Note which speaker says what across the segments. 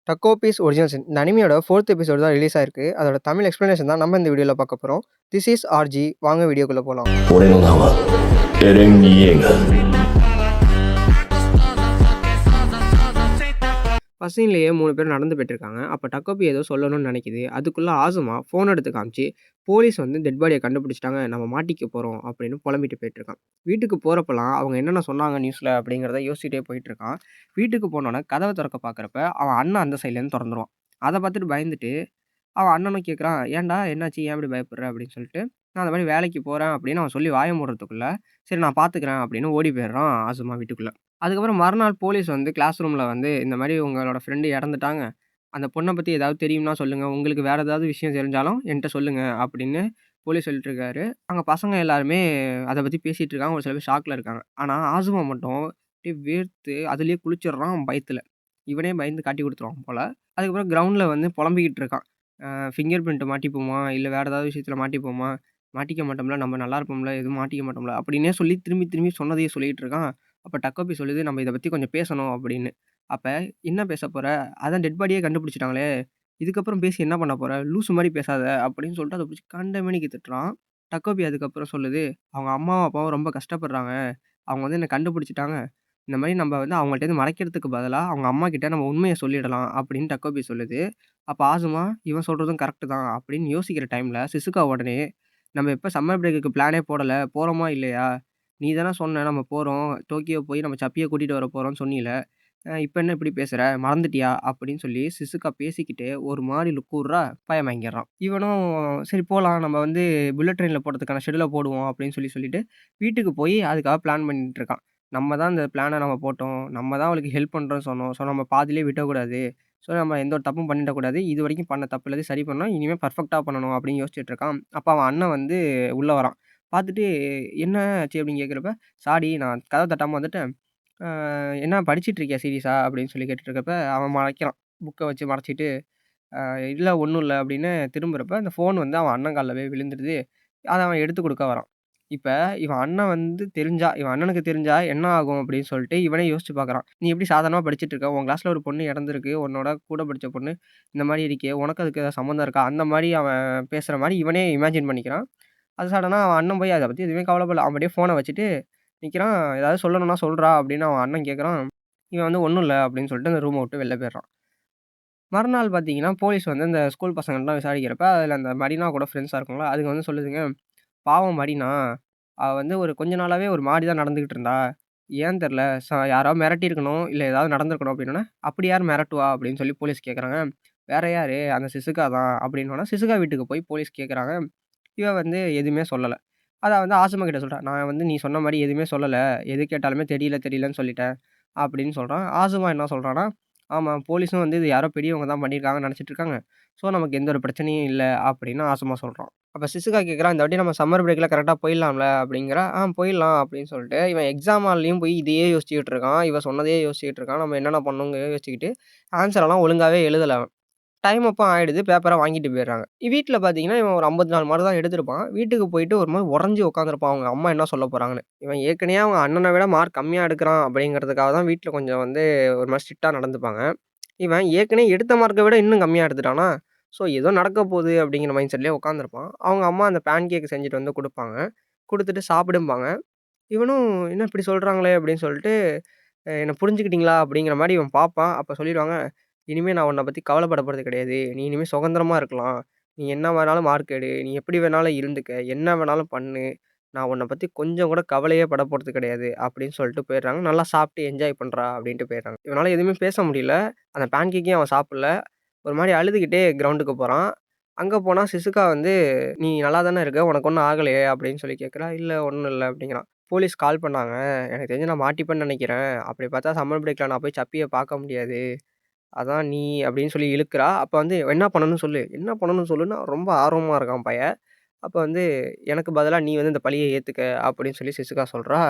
Speaker 1: டக்கோ piece original சின் இந்த அனிமியோட 4த் episode தான் release ஆயிருக்கு. அதோட தமிழ் எக்ஸ்ப்ளனேஷன் தான் நம்ம இந்த வீடியோல பார்க்க போறோம். This is RG. வாங்க வீடியோக்குள்ள போலாம்.
Speaker 2: 俺の名はエレン・イエーガー。
Speaker 1: ஃபர்ஸ்ட் சீன்லேயே 3 பேர் நடந்து போயிட்டுருக்காங்க. அப்போ டக்கோபி ஏதோ சொல்லணும்னு நினைக்குது. அதுக்குள்ளே ஆசுமா ஃபோன் எடுத்து காமிச்சு, போலீஸ் வந்து டெட் பாடியை கண்டுபிடிச்சிட்டாங்க, நம்ம மாட்டிக்க போகிறோம் அப்படின்னு புலம்பிட்டு போயிட்டுருக்கான். வீட்டுக்கு போகிறப்பலாம் அவங்க என்னென்ன சொன்னாங்க நியூஸில் அப்படிங்கிறத யோசிச்சுட்டே போயிட்டுருக்கான். வீட்டுக்கு போனோன்னே கதவை திறக்க பார்க்குறப்ப அவன் அண்ணன் அந்த சைட்லேருந்து திறந்துருவான். அதை பார்த்துட்டு பயந்துட்டு அவன் அண்ணனும் கேட்குறான், ஏன்டா என்னாச்சு, ஏன் இப்படி பயப்படுற அப்படின்னு சொல்லிட்டு. நான் அந்த மாதிரி வேலைக்கு போகிறேன் அப்படின்னு அவன் சொல்லி வாய மூடுறதுக்குள்ள சரி நான் பார்த்துக்கிறேன் அப்படின்னு ஓடி போயிடுறான் ஆசுமா வீட்டுக்குள்ளே. அதுக்கப்புறம் மறுநாள் போலீஸ் வந்து கிளாஸ் ரூமில் வந்து இந்த மாதிரி உங்களோட ஃப்ரெண்டு இறந்துட்டாங்க, அந்த பொண்ணை பற்றி ஏதாவது தெரியும்னா சொல்லுங்கள், உங்களுக்கு வேறு ஏதாவது விஷயம் தெரிஞ்சாலும் என்கிட்ட சொல்லுங்கள் அப்படின்னு போலீஸ் சொல்லிட்டு இருக்காரு. அங்கே பசங்க எல்லாருமே அதை பற்றி பேசிகிட்டு இருக்காங்க. ஒரு சில பேர் ஷாக்கில் இருக்காங்க. ஆனால் ஆசுமா மட்டும் அப்படியே வேர்த்து அதுலேயே குளிச்சிடுறான் பயத்தில். இவனே பயந்து காட்டி கொடுத்துருவான் போல். அதுக்கப்புறம் கிரவுண்டில் வந்து புலம்பிக்கிட்டு இருக்கான். ஃபிங்கர் பிரிண்ட் மாட்டிப்போமா, இல்லை வேறு ஏதாவது விஷயத்தில் மாட்டிப்போமா, மாட்டிக்க மாட்டோம்ல, நம்ம நல்லா இருப்போம்ல, எதுவும் மாட்டிக்க மாட்டோம்ல அப்படின்னே சொல்லி திரும்பி திரும்பி சொன்னதையே சொல்லிகிட்டு இருக்கான். அப்போ டக்கோபி சொல்லுது, நம்ம இதை பற்றி கொஞ்சம் பேசணும் அப்படின்னு. அப்போ என்ன பேச போகிற, அதான் டெட் பாடியே கண்டுபிடிச்சிட்டாங்களே, இதுக்கப்புறம் பேசி என்ன பண்ண போகிற, லூசு மாதிரி பேசாத அப்படின்னு சொல்லிட்டு அதை பிடிச்சி கண்டமேனிக்கு திட்டுறான். டக்கோபி அதுக்கப்புறம் சொல்லுது, அவங்க அம்மாவும் அப்பாவும் ரொம்ப கஷ்டப்படுறாங்க, அவங்க வந்து என்னை கண்டுபிடிச்சிட்டாங்க, இந்த மாதிரி நம்ம வந்து அவங்கள்ட்டேருந்து மறைக்கிறதுக்கு பதிலாக அவங்க அம்மா கிட்ட நம்ம உண்மையை சொல்லிடலாம் அப்படின்னு டக்கோபி சொல்லுது. அப்போ ஆசுமா இவன் சொல்கிறதும் கரெக்டு தான் அப்படின்னு யோசிக்கிற டைமில் சிசுகா உடனே, நம்ம எப்போ சம்மர் பிரேக்குக்கு பிளானே போடலை, போகிறோமா இல்லையா, நீ தானே சொன்ன நம்ம போகிறோம், டோக்கியோ போய் நம்ம சப்பியை கூட்டிகிட்டு வர போகிறோம்னு சொன்னீல, இப்போ என்ன இப்படி பேசுகிற, மறந்துட்டியா அப்படின்னு சொல்லி சிசுகா பேசிக்கிட்டே ஒரு மாதிரி லுக் விட்றா. பயம் வாங்கிடுறான். இவனும் சரி போகலாம், நம்ம வந்து புல்லட் ட்ரெயினில் போகிறதுக்கான ஷெடியூலை போடுவோம் அப்படின்னு சொல்லிட்டு வீட்டுக்கு போய் அதுக்காக பிளான் பண்ணிட்டு இருக்கான். நம்ம தான் இந்த பிளானை நம்ம போட்டோம், நம்ம தான் அவளுக்கு ஹெல்ப் பண்ணுறோன்னு சொன்னோம், ஸோ நம்ம பாதியிலே விட்டக்கூடாது, ஸோ நம்ம எந்த ஒரு தப்பும் பண்ணிடக்கூடாது, இது வரைக்கும் பண்ண தப்பு எல்லாத்தையும் சரி பண்ணணும், இனிமேல் பர்ஃபெக்டாக பண்ணணும் அப்படின்னு யோசிச்சுட்டு இருக்கான். அப்போ அவன் அண்ணன் வந்து உள்ளே வரான். பார்த்துட்டு என்ன ஆச்சு அப்படின்னு கேட்குறப்ப, சாரி நான் கதவை தட்டாமல் வந்துட்டேன், என்ன படிச்சிட்டு இருக்கியா சீரியஸா அப்படின்னு சொல்லி கேட்டுட்டு இருக்கப்ப அவன் மறைக்கிறான். புக்கை வச்சு மறைச்சிட்டு, இல்லை ஒன்றும் இல்லை அப்படின்னு திரும்புகிறப்ப அந்த ஃபோன் வந்து அவன் அண்ணன் காலில் போய் விழுந்துடுது. அதை அவன் எடுத்து கொடுக்க வரான். இப்போ இவன் அண்ணன் வந்து இவன் அண்ணனுக்கு தெரிஞ்சா என்ன ஆகும் அப்படின்னு சொல்லிட்டு இவனே யோசிச்சு பார்க்குறான். நீ எப்படி சாதாரணமாக படிச்சுட்டு இருக்க, உன் கிளாஸில் ஒரு பொண்ணு இறந்துருக்கு, உன்னோட கூட படித்த பொண்ணு இந்த மாதிரி இருக்கே, உனக்கு அதுக்கு ஏதாவது சம்மந்தம் இருக்கா, அந்த மாதிரி அவன் பேசுகிற மாதிரி இவனே இமேஜின் பண்ணிக்கிறான். அது சடனாக அவன் அண்ணன் போய் அதை பற்றி எதுவுமே கவலைப்படல, அவன் அப்படியே ஃபோனை வச்சுட்டு நிற்கிறான். ஏதாவது சொல்லணும்னா சொல்கிறா அப்படின்னு அவன் அண்ணன் கேட்குறான். இவன் வந்து ஒன்றும் இல்லை அப்படின்னு சொல்லிட்டு அந்த ரூமை விட்டு வெளில போயிடுறான். மறுநாள் பார்த்தீங்கன்னா போலீஸ் வந்து இந்த ஸ்கூல் பசங்கள்லாம் விசாரிக்கிறப்ப அதில் அந்த மரினா கூட ஃப்ரெண்ட்ஸாக இருக்குங்களா, அதுங்க வந்து சொல்லுதுங்க, பாவம் மரினா, அவ வந்து ஒரு கொஞ்ச நாளாவே ஒரு மாரி தான் நடந்துகிட்டு இருந்தா. ஏன்னு தெரியல. யாராவது மிரட்டியிருக்கணும், இல்ல ஏதாவது நடந்திருக்கணும் அப்படின்னோனே, "அப்படி யார் மிரட்டுவா?" அப்படின்னு சொல்லி போலீஸ் கேட்குறாங்க. "வேற யாரு? அந்த சிசுகா தான்." அப்படின்னோனே, சிசுகா வீட்டுக்கு போய் போலீஸ் கேட்குறாங்க. இவ வந்து எதுவுமே சொல்லல. அத வந்து ஆசுமா கிட்ட சொல்றா. "நான் வந்து நீ சொன்ன மாரி எதுவுமே சொல்லல. எது கேட்டாலுமே தெரியல, தெரியலன்னு சொல்லிட்டேன்." அப்படின்னு சொல்றான். ஆசுமா என்ன சொல்றான்னா, "ஆமா, போலீஸும் வந்து இது யாரோ பெரியவங்க தான் பண்ணியிருக்காங்கன்னு நெனச்சிட்டு இருக்காங்க. ஸோ, நமக்கு எந்த ஒரு பிரச்சனையும் இல்ல." அப்படின்னு ஆசுமா சொல்றான். அப்ப சிசுகா கேட்குறா, "இந்த வாட்டி நம்ம சம்மர் பிரேக்ல கரெக்ட்டா போயிடலாம்ல?" அப்படிங்கிறா. போயிடலாம்." அப்படின்னு சொல்லிட்டு இவன் எக்ஸாம் ஹால்லயும் போய் இதையே யோசிச்சுக்கிட்டு இருக்கான். இவ சொன்னதையே யோசிச்சுக்கிட்டு இருக்கான். நம்ம என்னென்ன பண்ணணும்னு யோசிச்சுக்கிட்டு, ஆன்ஸர் எல்லாம் ஒழுங்காவே எழுதல அவன். டைம் அப்போ ஆயிடுது. பேப்பர வாங்கிட்டு போயிடுறாங்க. வீட்ல பார்த்தீங்கன்னா, இவன் ஒரு 54 மார்க் தான் எடுத்திருப்பான். வீட்டுக்கு போயிட்டு ஒரு மாரி உறைஞ்சு உட்காந்துருப்பான். அவங்க அம்மா என்ன சொல்ல போறாங்கன்னு. இவன் ஏற்கனவே அவங்க அண்ணன விட மார்க் கம்மியா எடுக்குறான் அப்படிங்கிறதுக்காக தான் வீட்ல கொஞ்சம் வந்து ஒரு மாரி ஸ்ட்ரிக்ட்டா நடந்துப்பாங்க. இவன் ஏற்கனவே எடுத்த மார்க்க விட இன்னும் கம்மியா எடுத்துட்டானா, ஸோ ஏதோ நடக்க போகுது அப்படிங்கிற மைண்ட் செட்லயே உட்காந்துருப்பான். அவங்க அம்மா அந்த பேன் கேக் செஞ்சுட்டு வந்து குடுப்பாங்க. குடுத்துட்டு சாப்பிடும்பாங்க. இவனும் என்ன இப்படி சொல்றாங்களே அப்படின்னு சொல்லிட்டு, என்ன புரிஞ்சுக்கிட்டீங்களா? அப்படிங்கிற மாரி இவன் பார்ப்பான். அப்ப சொல்லிருவாங்க, இனிமே நான் உன்ன பத்தி கவலைப்பட போறது கிடையாது. நீ இனிமே சுதந்திரமா இருக்கலாம். நீ என்ன வேணாலும் மார்க் எடு. நீ எப்படி வேணாலும் இருந்துக்க. என்ன வேணாலும் பண்ணு. நான் உன்ன பத்தி கொஞ்சம் கூட கவலையே பட போறது கிடையாது. அப்படின்னு சொல்லிட்டு போயிடுறாங்க. நல்லா சாப்பிட்டு என்ஜாய் பண்றா அப்படின்ட்டு போயிடுறாங்க. இவனால எதுவுமே பேச முடியல. அந்த பேன் கேக்கையும் அவன் சாப்பிடல. ஒரு மாரி அழுதுகிட்டே கிரவுண்டுக்கு போறான். அங்க போனா சிசுகா வந்து, "நீ நல்லா தானே இருக்க. உனக்கு ஒண்ணும் ஆகலையே?" அப்படின்னு சொல்லி கேட்கிறா. "இல்ல ஒண்ணும் இல்ல." அப்படிங்கிறான். போலீஸ் கால் பண்ணாங்க. எனக்கு தெரிஞ்சு நான் மாட்டிப்பேன்னு நெனைக்கிறேன். அப்படி பார்த்தா சம்மர் பிரேக்ல நான் போய் சப்பிய பார்க்க முடியாது. அதான் நீ அப்படின்னு சொல்லி இழுக்குறா. அப்ப வந்து என்ன பண்ணணும்னு சொல்லு, என்ன பண்ணணும்னு சொல்லுன்னா ரொம்ப ஆர்வமா இருக்கான் பையன். அப்ப வந்து எனக்கு பதிலா நீ வந்து இந்த பழிய ஏத்துக்க அப்படின்னு சொல்லி சிசுகா சொல்றா.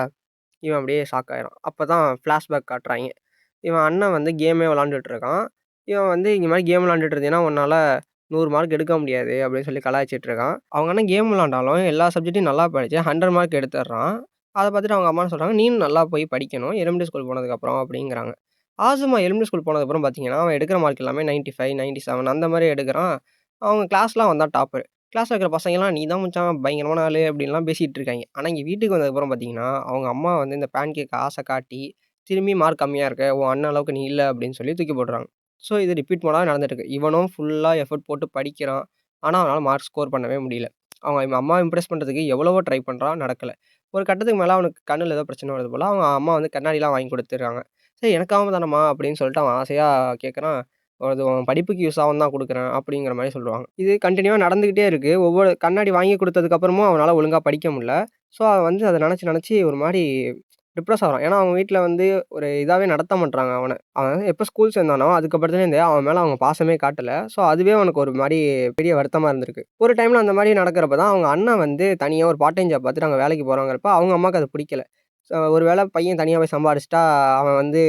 Speaker 1: இவன் அப்படியே ஷாக் ஆயிறான். அப்பதான் ஃப்ளாஷ்பேக் காட்டுறாய்ங்க. இவன் அண்ணன் வந்து கேமே விளையாண்டுட்டு இருக்கான். இவன் வந்து இந்த மாரி கேம் விளையாண்டுட்டு இருந்தீன்னா உன்னால 100 மார்க் எடுக்க முடியாது அப்படின்னு சொல்லி கலாய்ச்சிட்டு இருக்கான். அவங்க அண்ணன் கேம் விளையாண்டாலும் எல்லா சப்ஜெக்ட்டையும் நல்லா படிச்சு 100 மார்க் எடுத்துடுறான். அத பார்த்துட்டு அவங்க அம்மா சொல்றாங்க, "நீயும் நல்லா போய் படிக்கணும். எலிமெண்டரி ஸ்கூல் போனதுக்கப்புறம்" அப்படிங்கிறாங்க. ஆசுமா எலிமெண்டரி ஸ்கூல் போனதுக்கப்புறம் பார்த்தீங்கன்னா, அவன் எடுக்கிற மார்க் எல்லாமே 95, 97 அந்த மாரி எடுக்குறான். அவங்க கிளாஸ்லாம் அவன் தான் டாப்பர். கிளாஸ்ல இருக்கிற பசங்கலாம், "நீ தான் மச்சான் பயங்கரமான ஆளு" அப்படின்லாம் பேசிட்டு இருக்காய்ங்க. ஆனா இங்க வீட்டுக்கு வந்ததுக்கப்புறம் பார்த்தீங்கன்னா, அவங்க அம்மா வந்து இந்த பேன் கேக் ஆசை காட்டி, திரும்பி மார்க் கம்மியா இருக்க, உன் அண்ணன் அளவுக்கு நீ இல்ல அப்படின்னு சொல்லி தூக்கி போட்டுறாங்க. ஸோ இது ரிப்பீட் மோடா நடந்துட்டு இருக்கு. இவனும் ஃபுல்லா எஃபோர்ட் போட்டு படிக்கிறான். ஆனா அவனால மார்க் ஸ்கோர் பண்ணவே முடியல. அவங்க அம்மாவ இம்ப்ரெஸ் பண்றதுக்கு எவ்வளவோ ட்ரை பண்றான், நடக்கல. ஒரு கட்டத்துக்கு மேல அவனுக்கு கண்ணுல ஏதோ பிரச்சனை வருது போல. அவங்க அம்மா வந்து கண்ணாடிலாம் வாங்கி குடுத்துர்றாங்க. சரி எனக்காக தானம்மா அப்படின்னு சொல்லிட்டு அவன் ஆசையா கேட்கறான். அது உன் படிப்புக்கு யூஸ் ஆகும்னு தான் குடுக்குறேன் அப்படிங்கிற மாரி சொல்லுவாங்க. இது கன்டினியூவா நடந்துகிட்டே இருக்கு. ஒவ்வொரு கண்ணாடி வாங்கி குடுத்ததுக்கு அப்புறமும் அவனால ஒழுங்கா படிக்க முடியல. ஸோ அவன் வந்து அத நெனச்சு நெனச்சு ஒரு மாரி டிப்ரஸ் ஆகுறான். ஏன்னா அவங்க வீட்ல வந்து ஒரு இதாவே நடத்த மாட்றாங்க அவன. அவன் எப்ப ஸ்கூல் சேர்ந்தானோ அதுக்கப்புறத்துலேருந்தே அவன் மேல அவங்க பாசமே காட்டல. ஸோ அதுவே அவனுக்கு ஒரு மாரி பெரிய வருத்தமா இருந்திருக்கு. ஒரு டைம்ல அந்த மாரி நடக்கிறப்ப தான் அவங்க அண்ணன் வந்து தனியா ஒரு பார்ட் டைம் ஜாப் பார்த்துட்டு அங்க வேலைக்கு போறாங்கிறப்ப அவங்க அம்மாக்கு அது பிடிக்கல. ஒரு வேள பையன் தனியா போய் சம்பாரிச்சுட்டா அவன் வந்து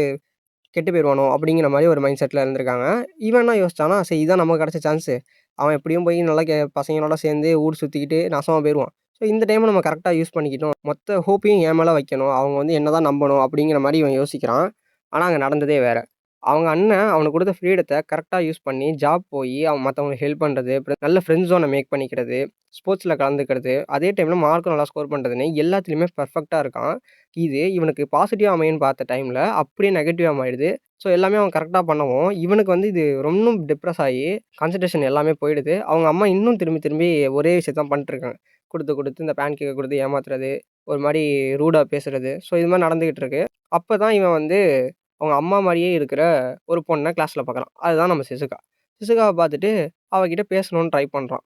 Speaker 1: கெட்டு போயிருவானோ! அப்படிங்கிற மாரி ஒரு மைண்ட் செட்ல இருந்திருக்காங்க. இவன் என்ன யோசிச்சான்னா, சரி இதான் நமக்கு கிடைச்ச சான்ஸு. அவன் எப்படியும் போய் நல்லா பசங்களோட சேர்ந்து ஊர் சுத்திக்கிட்டு நாசமா போயிருவான். ஸோ இந்த டைம நம்ம கரெக்ட்டா யூஸ் பண்ணிக்கிட்டோம். மொத்த ஹோப்பையும் என் மேல வைக்கணும். அவங்க வந்து என்ன தான் நம்பணும் அப்படிங்கிற மாரி இவன் யோசிக்கிறான். ஆனா அங்க நடந்ததே வேற. அவங்க அண்ணன் அவனுக்கு குடுத்த ஃப்ரீடத்த கரெக்ட்டா யூஸ் பண்ணி ஜாப் போயி அவன் மத்தவங்களுக்கு ஹெல்ப் பண்றது, அப்புறம் நல்ல ஃப்ரெண்ட் ஜோன மேக் பண்ணிக்கிறது, ஸ்போர்ட்ஸ்ல கலந்துக்கிறது, அதே டைம்ல மார்க்கும் நல்லா ஸ்கோர் பண்றதுன்னு எல்லாத்துலயுமே பெர்ஃபெக்ட்டா இருக்கான். இது இவனுக்கு பாசிட்டிவா அமையும்ன்னு பார்த்த டைம்ல அப்படியே நெகட்டிவா மாறிடுது. ஸோ எல்லாமே அவன் கரெக்ட்டா பண்ணவும், இவனுக்கு வந்து இது ரொன்னும் டிப்ரஸ் ஆயி, கான்சன்ட்ரேஷன் எல்லாமே போயிடுது. அவங்க அம்மா இன்னும் திரும்பி திரும்பி ஒரே விஷயத்த தான் பண்ணிட்டுருக்காங்க. குடுத்து குடுத்து இந்த பேன் கேக்க குடுத்து ஏமாத்துறது, ஒரு மாரி ரூடா பேசுறது. ஸோ இது மாரி நடந்துகிட்டு இருக்கு. அப்பதான் இவன் வந்து அவங்க அம்மா மாரியே இருக்கிற ஒரு பொண்ண கிளாஸ்ல பார்க்குறான். அதுதான் நம்ம சிசுகா. சிசுகாவ பார்த்துட்டு அவகிட்ட பேசணும்னு ட்ரை பண்றான்.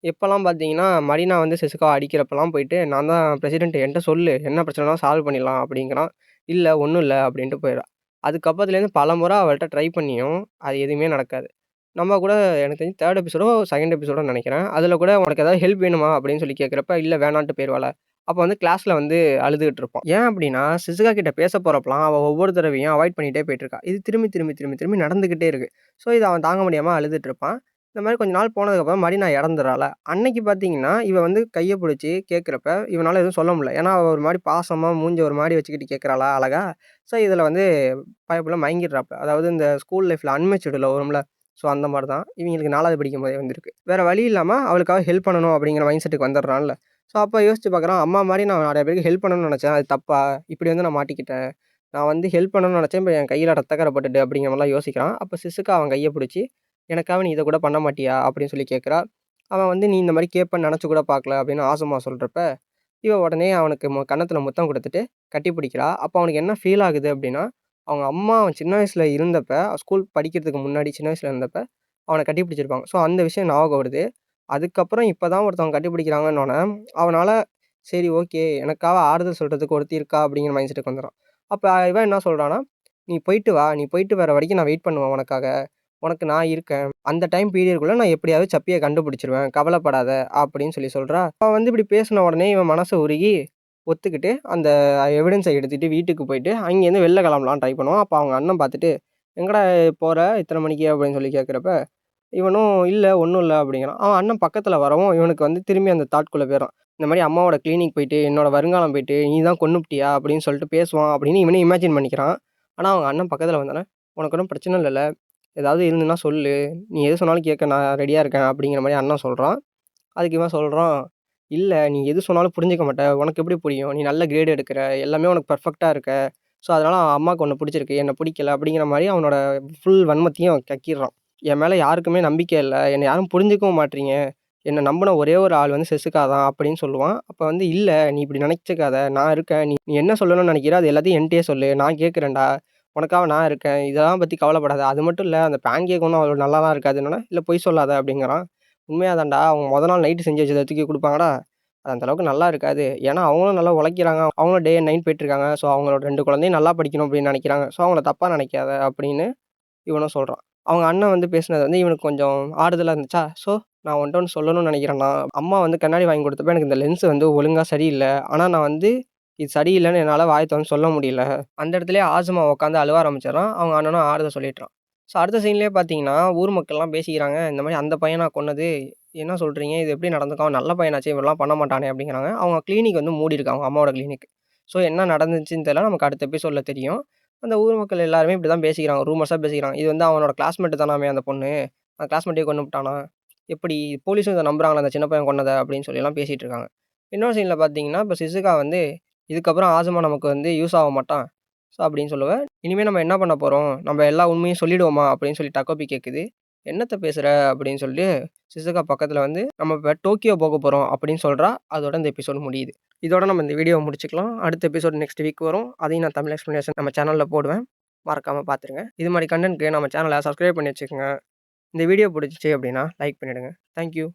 Speaker 1: எப்பலாம் பார்த்தீங்கன்னா, மரீனா வந்து சிசுகாவ அடிக்கிறப்பலாம் போயிட்டு, "நான் தான் பிரசிடென்ட் என்ட்ட சொல்லு. என்ன பிரச்சனைனாலும் சால்வ் பண்ணிடலாம்" அப்படிங்கிறான். "இல்ல, ஒண்ணும் இல்ல" அப்படின்ட்டு போயிடுறா. அதுக்கப்புறத்துலேருந்து பலமுறை அவள்ட்ட ட்ரை பண்ணியும், அது எதுவுமே நடக்காது. நம்ம கூட எனக்கு தெரிஞ்சு 3 எபிசோடோ, 2 எபிசோடோன்னு நெனைக்கிறேன். அதில கூட "உனக்கு ஏதாவது ஹெல்ப் வேணுமா?" அப்படின்னு சொல்லி கேட்கிறப்ப, இல்ல வேணான்ட்டு போயிருவாள. அப்ப வந்து கிளாஸ்ல வந்து அழுதுகிட்டு இருப்பான். ஏன் அப்படின்னா, சிசுகா கிட்ட பேச போறப்பலாம் அவ ஒவ்வொரு தடவையும் அவாய்ட் பண்ணிட்டே போயிட்டுருக்கா. இது திரும்பி திரும்பி திரும்பி திரும்பி நடந்துகிட்டே இருக்கு. ஸோ இத அவன் தாங்க முடியாம அழுதுட்டு இருப்பான். இந்த மாரி கொஞ்ச நாள் போனதுக்கப்புறம் மரினா இறந்துர்றாள. அன்னைக்கு பார்த்தீங்கன்னா, இவ வந்து கைய புடிச்சு கேட்கிறப்ப, இவனால எதுவும் சொல்ல முடியல. ஏன்னா, அவ ஒரு மாரி பாசமா மூஞ்ச ஒரு மாரி வச்சுக்கிட்டு கேட்கிறாளா அழகா. ஸோ இதில வந்து பயப்புள்ள மயங்கிடுறாப்ல. அதாவது இந்த ஸ்கூல் லைஃப்ல அன்மெச்சூர்டுல வரும்ல. ஸோ அந்த மாரி தான். இவங்களுக்கு 4வது படிக்கும்போதே வந்திருக்கு. வேற வழி இல்லாம அவளுக்காக ஹெல்ப் பண்ணணும் அப்படிங்கிற மைண்ட் செட்டுக்கு வந்துடுறான்ல. ஸோ அப்ப யோசிச்சு பார்க்குறான், அம்மா மாரி நான் நெறைய பேருக்கு ஹெல்ப் பண்ணணும்னு நெனச்சேன். அது தப்பா? இப்படி வந்து நான் மாட்டிக்கிட்டேன். நான் வந்து ஹெல்ப் பண்ணணும்னு நெனச்சேன். இப்ப என் கையில ரத்தக்கர பட்டுட்டு அப்படிங்கிற மாரிலாம் யோசிக்கிறான். அப்ப சிசுகா அவன் கைய புடிச்சு, "எனக்காக நீ இத கூட பண்ண மாட்டியா?" அப்படின்னு சொல்லி கேட்கிறா. அவன் வந்து, "நீ இந்த மாரி கேட்பேன்னு நெனச்சு கூட பார்க்கல" அப்படின்னு ஆசுமா சொல்றப்ப, இவ உடனே அவனுக்கு கன்னத்துல முத்தம் குடுத்துட்டு கட்டி பிடிக்கிறா. அப்ப அவனுக்கு என்ன ஃபீல் ஆகுது அப்படின்னா, அவங்க அம்மா அவன் சின்ன வயசுல இருந்தப்ப, ஸ்கூல் படிக்கிறதுக்கு முன்னாடி சின்ன வயசுல இருந்தப்ப, அவன கட்டி பிடிச்சிருப்பாங்க. ஸோ அந்த விஷயம் ஞாபகம் வருது. அதுக்கப்புறம் இப்ப தான் ஒருத்தவங்க கட்டி பிடிக்கிறாங்கன்னோனே, அவனால சரி ஓகே, எனக்காக ஆறுதல் சொல்றதுக்கு ஒருத்தி இருக்கா அப்படிங்கிற மைண்ட் செட்டுக்கு வந்துர்றான். அப்ப இவன் என்ன சொல்றான்னா, "நீ போயிட்டு வா. நீ போயிட்டு வர வரைக்கும் நான் வெயிட் பண்ணுவேன் உனக்காக. உனக்கு நான் இருக்கேன். அந்த டைம் பீரியட்குள்ள நான் எப்படியாவது சப்பிய கண்டுபிடிச்சுருவேன். கவலைப்படாத" அப்படின்னு சொல்லி சொல்றா. அவ வந்து இப்படி பேசின உடனே இவன் மனசு உருகி ஒத்துக்கிட்டு, அந்த எவிடன்ஸ எடுத்துட்டு வீட்டுக்கு போயிட்டு, அங்கேருந்து வெளில கிளம்பலான்னு ட்ரை பண்ணுவான். அப்ப அவங்க அண்ணன் பார்த்துட்டு, "எங்கடா போற? இத்தன மணிக்கு?" அப்படின்னு சொல்லி கேட்கிறப்ப, இவனும் "இல்ல, ஒண்ணும் இல்ல" அப்படிங்கிறான். அவன் அண்ணன் பக்கத்துல வரவும், இவனுக்கு வந்து திரும்பி அந்த தாட்குள்ள போயிர்றான். இந்த மாரி அம்மாவோட கிளினிக் போயிட்டு, என்னோட வருங்காலம் போயிட்டு, "நீ தான் கொன்னுப்புட்டியா?" அப்படின்னு சொல்லிட்டு பேசுவான் அப்படின்னு இவனே இமேஜின் பண்ணிக்கிறான். ஆனா அவங்க அண்ணன் பக்கத்துல வந்தோனே, "உனக்கு ஒண்ணும் பிரச்சனை இல்லல்ல? ஏதாவது இருந்துன்னா சொல்லு. நீ எது சொன்னாலும் கேட்க நான் ரெடியா இருக்கேன்." அப்படிங்கிற மாரி அண்ணன் சொல்றான். அதுக்கு இவன் சொல்றான், "இல்ல நீ எது சொன்னாலும் புரிஞ்சுக்க மாட்ட. உனக்கு எப்படி புரியும்? நீ நல்ல கிரேட் எடுக்குற. எல்லாமே உனக்கு பெர்ஃபெக்ட்டா இருக்க. ஸோ அதனால அம்மாக்கு உன்ன புடிச்சிருக்கு. என்ன புடிக்கல." அப்படிங்கிற மாரி அவனோட ஃபுல் வன்மத்தையும் கக்கிர்றான். "என் மேல யாருக்குமே நம்பிக்கை இல்ல. என்ன யாரும் புரிஞ்சுக்கவும் மாட்றீங்க. என்ன நம்புன ஒரே ஒரு ஆள் வந்து செசுகா தான்." அப்படின்னு சொல்லுவான். அப்ப வந்து, "இல்ல நீ இப்படி நெனச்சுக்காத. நான் இருக்கேன். நீ நீ என்ன சொல்லணும்னு நெனைக்கிறியோ அது எல்லாத்தையும் என்ட்டயே சொல்லு. நான் கேட்கிறேன்டா. உனக்காக நான் இருக்கேன். இதெல்லாம் பத்தி கவலைப்படாத. அது மட்டும் இல்ல அந்த பேன் கேக் ஒண்ணும் அவ்வளோ நல்லாலாம் இருக்காதுன்னோனே, "இல்ல பொய் சொல்லாத." அப்படிங்கிறான். "உண்மையா தான்டா. அவங்க மொத நாள் நைட்டு செஞ்சு வச்சத தூக்கி குடுப்பாங்கடா. அது அந்த அளவுக்கு நல்லா இருக்காது. ஏன்னா அவங்களும் நல்லா உழைக்கிறாங்க. அவங்களும் டே அண்ட் நைட் போயிட்டுருக்காங்க. ஸோ அவங்களோட 2 குழந்தையும் நல்லா படிக்கணும் அப்படின்னு நெனைக்கிறாங்க. ஸோ அவங்கள தப்பா நெனைக்காத." அப்படின்னு இவனும் சொல்றான். அவங்க அண்ணன் வந்து பேசினது வந்து இவனுக்கு கொஞ்சம் ஆறுதலா இருந்துச்சா, "ஸோ நான் உன்ட்ட ஒண்ணு சொல்லணும்னு நெனைக்கிறேன்டா. அம்மா வந்து கண்ணாடி வாங்கி குடுத்தப்ப எனக்கு இந்த லென்ஸ் வந்து ஒழுங்கா சரியில்ல. ஆனா நான் வந்து இது சரியில்லன்னு என்னால வாய தொறந்து சொல்ல முடியல." அந்த இடத்துலயே ஆசுமா உட்காந்து அழுவ ஆரம்பிச்சுர்றான். அவங்க அண்ணனும் ஆறுதல் சொல்லிட்றான். ஸோ அடுத்த சீன்லயே பார்த்தீங்கன்னா, ஊர் மக்கள்லாம் பேசிக்கிறாங்க. இந்த மாரி "அந்த பையனா கொன்னது? என்ன சொல்றீங்க? இது எப்படி நடந்துக்கும்? அவன் நல்ல பையனாச்சே! இவன்லாம் பண்ண மாட்டானே!" அப்படிங்கிறாங்க. அவங்க கிளினிக் வந்து மூடியிருக்கு. அவங்க அம்மாவோட கிளினிக். ஸோ என்ன நடந்துச்சுன்னு தெரியல. நமக்கு அடுத்த எபிசோட்ல தெரியும். அந்த ஊர் மக்கள் எல்லாருமே இப்படி தான் பேசிக்கிறாங்க. ரூமர்ஸா பேசிக்கிறாங்க. இது வந்து அவனோட கிளாஸ்மேட் தானாமே அந்த பொண்ணு. அந்த கிளாஸ்மேட்டையே கொன்னுப்புட்டானா? எப்படி போலீஸும் இத நம்புறாங்களா அந்த சின்ன பையன் கொன்னத அப்படின்னு சொல்லிலாம் பேசிட்டு இருக்காங்க. இன்னொரு சீன்ல பார்த்தீங்கன்னா, இப்ப சிசுகா வந்து இதுக்கப்புறம் ஆசுமா நமக்கு வந்து யூஸ் ஆக மாட்டான். ஸோ அப்படின்னு சொல்லுவ. இனிமே நம்ம என்ன பண்ண போறோம்? நம்ம எல்லா உண்மையும் சொல்லிடுவோமா? அப்படின்னு சொல்லி டக்கோபி கேட்குது. என்னத்த பேசுற? அப்படின்னு சொல்லிட்டு சிசுகா பக்கத்துல வந்து நம்ம இப்ப டோக்கியோ போக போறோம் அப்படின்னு சொல்றா. அதோட இந்த எபிசோட் முடியுது. இதோட நம்ம இந்த வீடியோவ முடிச்சுக்கலாம். அடுத்த எபிசோட் நெக்ஸ்ட் வீக் வரும். அதையும் நான் தமிழ் எக்ஸ்ப்ளனேஷன் நம்ம சேனல்ல போடுவேன். மறக்காம பார்த்துருங்க. இது மாரி கன்டென்ட்க்கு நம்ம சேனல சப்ஸ்கிரைப் பண்ணி வச்சுக்கங்க. இந்த வீடியோ புடிச்சுச்சு அப்படின்னா லைக் பண்ணிடுங்க. Thank you.